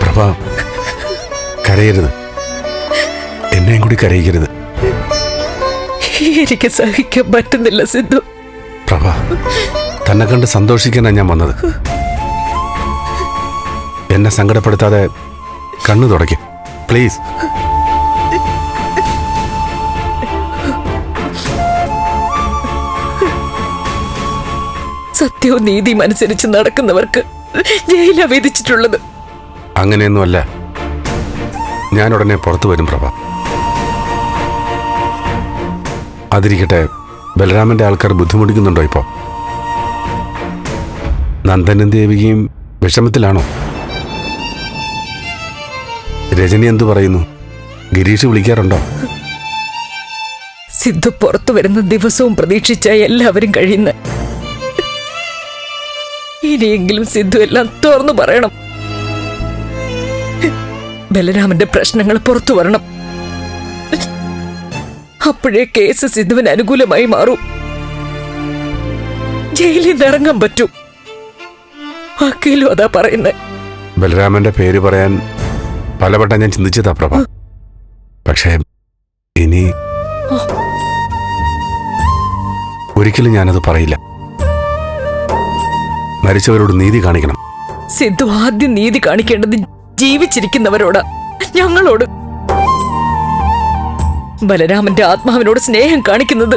പ്രഭ, കരയരുത്. എന്നെയും കൂടി കരയിക്കരുത്. എനിക്ക് സഹിക്കാൻ പറ്റുന്നില്ല സിദ്ധു. പ്രഭ, തന്നെ കണ്ട് സന്തോഷിക്കാനാണ് ഞാൻ വന്നത്. എന്നെ സങ്കടപ്പെടുത്താതെ കണ്ണു തുടയ്ക്കും പ്ലീസ്. സത്യവും നീതിയും അനുസരിച്ച് നടക്കുന്നവർക്ക് ജയില വിധിച്ചിട്ടുള്ളത്. അങ്ങനെയൊന്നുമല്ല. ഞാൻ ഉടനെ പുറത്തു വരും പ്രഭ. അതിരിക്കട്ടെ, ബലരാമന്റെ ആൾക്കാർ ബുദ്ധിമുട്ടിക്കുന്നുണ്ടോ ഇപ്പോ? നന്ദനും ദേവികയും വിഷമത്തിലാണോ? രജനി എന്തു പറയുന്നു? ഗിരീഷ് വിളിക്കാറുണ്ടോ? സിദ്ധു പുറത്തു വരുന്ന ദിവസവും പ്രതീക്ഷിച്ച എല്ലാവരും കഴിയുന്ന. ഇനിയെങ്കിലും സിദ്ധു എല്ലാം തുറന്നു പറയണം. ബലരാമന്റെ പ്രശ്നങ്ങൾ പുറത്തു വരണം. അപ്പോഴേ കേസ് സിദ്ധുവിന് അനുകൂലമായി മാറും. ജയിലിൽ നിന്ന് ഇറങ്ങാൻ പറ്റൂ. വക്കീലും അതാ പറയുന്നത്. ബലരാമന്റെ പേര് പറയാൻ പലവട്ടം ഞാൻ ചിന്തിച്ചതാ പ്രഭ. പക്ഷേ ഇനി ഒരിക്കലും ഞാനത് പറയില്ല. മരിച്ചവരോട് നീതി കാണിക്കണം. സിദ്ധു ആദ്യം നീതി കാണിക്കേണ്ടത് ജീവിച്ചിരിക്കുന്നവരോടാ, ഞങ്ങളോട്. ബലരാമന്റെ ആത്മാവിനോട് സ്നേഹം കാണിക്കുന്നത്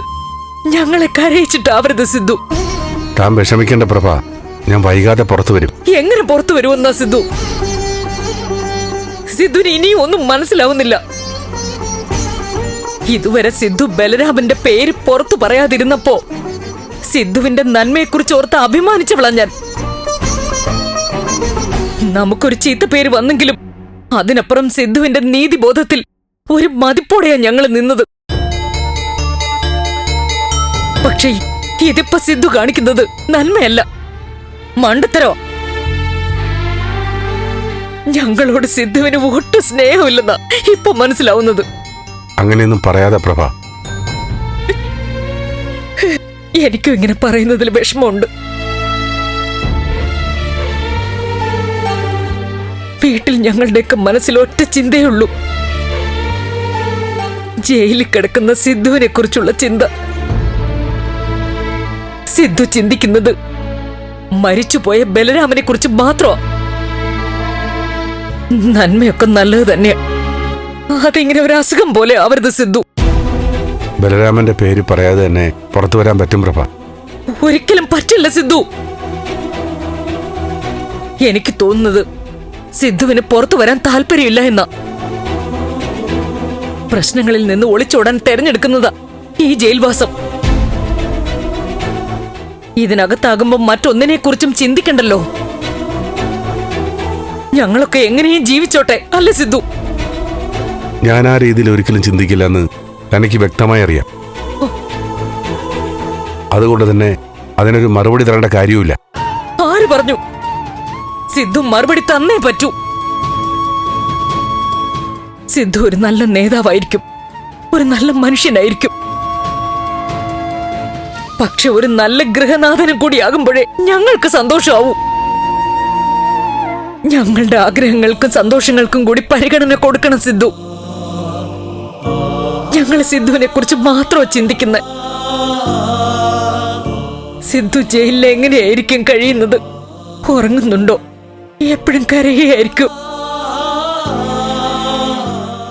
ഞങ്ങളെ കരയിച്ചിട്ടാവരുത് സിദ്ധു. താൻ വിഷമിക്കേണ്ട പ്രഭ, ഞാൻ വൈകാതെ പുറത്തു വരും. എങ്ങനെ പുറത്തു വരുമെന്നാ സിദ്ധു? സിദ്ധുവിന് ഇനിയും ഒന്നും മനസ്സിലാവുന്നില്ല. ഇതുവരെ സിദ്ധു ബലരാമന്റെ പേര് പുറത്തു പറയാതിരുന്നപ്പോ സിദ്ധുവിന്റെ നന്മയെക്കുറിച്ച് ഓർത്ത് അഭിമാനിച്ചവളാ ഞാൻ. നമുക്കൊരു ചീത്ത പേര് വന്നെങ്കിലും അതിനപ്പുറം സിദ്ധുവിന്റെ നീതിബോധത്തിൽ ഒരു മതിപ്പോടെയാ ഞങ്ങൾ നിന്നത്. പക്ഷേ ഇതിപ്പോ സിദ്ധു കാണിക്കുന്നത് നന്മയല്ല, മണ്ടത്തരോ. ഞങ്ങളോട് സിദ്ധുവിന് ഒട്ടും സ്നേഹമില്ലെന്നാ ഇപ്പൊ മനസ്സിലാവുന്നത്. അങ്ങനെയൊന്നും പറയാതെ പ്രഭ. എനിക്കും ഇങ്ങനെ പറയുന്നതിൽ വിഷമമുണ്ട്. വീട്ടിൽ ഞങ്ങളുടെയൊക്കെ മനസ്സിൽ ഒറ്റ ചിന്തയുള്ളൂ, ജയിലിൽ കിടക്കുന്ന സിദ്ധുവിനെ കുറിച്ചുള്ള ചിന്ത. സിദ്ധു ചിന്തിക്കുന്നത് മരിച്ചുപോയ ബലരാമനെ കുറിച്ച് മാത്രമാ. നന്മയൊക്കെ നല്ലത് തന്നെയാ, അതിങ്ങനെ ഒരു അസുഖം പോലെ ആവരുത് സിദ്ധു. ബലരാമന്റെ പേര് പറയാതെ തന്നെ പുറത്തു വരാൻ പറ്റും പ്രഭ. ഒരിക്കലും പറ്റില്ല സിദ്ധു. എനിക്ക് തോന്നുന്നത് സിദ്ധുവിന് പുറത്തു വരാൻ താല്പര്യമില്ല എന്നാ. പ്രശ്നങ്ങളിൽ നിന്ന് ഒളിച്ചോടാൻ തെരഞ്ഞെടുക്കുന്നതാ ഈ ജയിൽവാസം. ഇതിനകത്താകുമ്പോ മറ്റൊന്നിനെ കുറിച്ചും ചിന്തിക്കണ്ടല്ലോ. ഞങ്ങളൊക്കെ എങ്ങനെയും ജീവിച്ചോട്ടെ, അല്ലേ സിദ്ധു? ഞാൻ ആ രീതിയിൽ ഒരിക്കലും ചിന്തിക്കില്ലെന്ന് തനിക്ക് വ്യക്തമായി അറിയാം. അതുകൊണ്ട് തന്നെ അതിനൊരു മറുപടി തരേണ്ട കാര്യവുമില്ല. ആര് പറഞ്ഞു? സിദ്ധു മറുപടി തന്നേ പറ്റൂ. സിദ്ധു ഒരു നല്ല നേതാവായിരിക്കും, ഒരു നല്ല മനുഷ്യനായിരിക്കും. പക്ഷെ ഒരു നല്ല ഗൃഹനാഥനും കൂടിയാകുമ്പോഴേ ഞങ്ങൾക്ക് സന്തോഷമാവൂ. ഞങ്ങളുടെ ആഗ്രഹങ്ങൾക്കും സന്തോഷങ്ങൾക്കും കൂടി പരിഗണന കൊടുക്കണം സിദ്ധു. ഞങ്ങൾ സിദ്ധുവിനെ കുറിച്ച് മാത്രമോ ചിന്തിക്കുന്നത്. സിദ്ധു ജയിലിൽ എങ്ങനെയായിരിക്കും കഴിയുന്നത്? ഉറങ്ങുന്നുണ്ടോ? എപ്പോഴും കരയായിരിക്കും?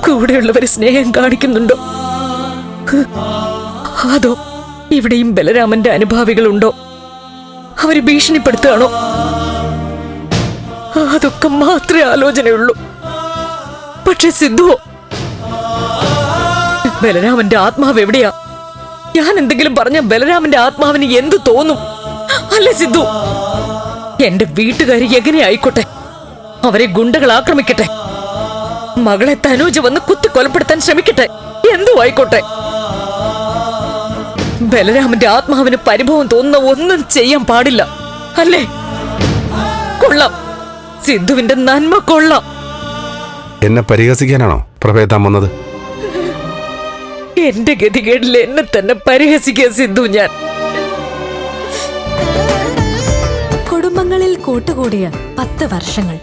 കൂടെയുള്ളവര് സ്നേഹം കാണിക്കുന്നുണ്ടോ? അതോ ഇവിടെയും ബലരാമന്റെ അനുഭാവികളുണ്ടോ? അവര് ഭീഷണിപ്പെടുത്തുകയാണോ? അതൊക്കെ മാത്രമേ ആലോചനയുള്ളൂ. പക്ഷെ സിദ്ധുവോ? ബലരാമന്റെ ആത്മാവ് എവിടെയാ? ഞാൻ എന്തെങ്കിലും പറഞ്ഞ ബലരാമന്റെ ആത്മാവിന് എന്തു തോന്നും? അല്ലേ സിദ്ധു? എന്റെ വീട്ടുകാരി എങ്ങനെ ആയിക്കോട്ടെ, അവരെ ഗുണ്ടകൾ ആക്രമിക്കട്ടെ, മകളെ തനൂജ വന്ന് കുത്തി കൊലപ്പെടുത്താൻ ശ്രമിക്കട്ടെ, എന്തു ആയിക്കോട്ടെ, ബലരാമന്റെ ആത്മാവിന് പരിഭവം തോന്നുന്ന ഒന്നും ചെയ്യാൻ പാടില്ല, അല്ലേ? കൊള്ളാം, സിദ്ധുവിന്റെ നന്മ കൊള്ളാം. എന്നെ പരിഹസിക്കാനാണോ പ്രഭേതാൻ വന്നത്? എന്റെ ഗതികേടിൽ എന്നെ തന്നെ പരിഹസിക്കുക സിദ്ധു ഞാൻ. കുടുംബങ്ങളിൽ കൂട്ടുകൂടിയ 10 വർഷങ്ങൾ.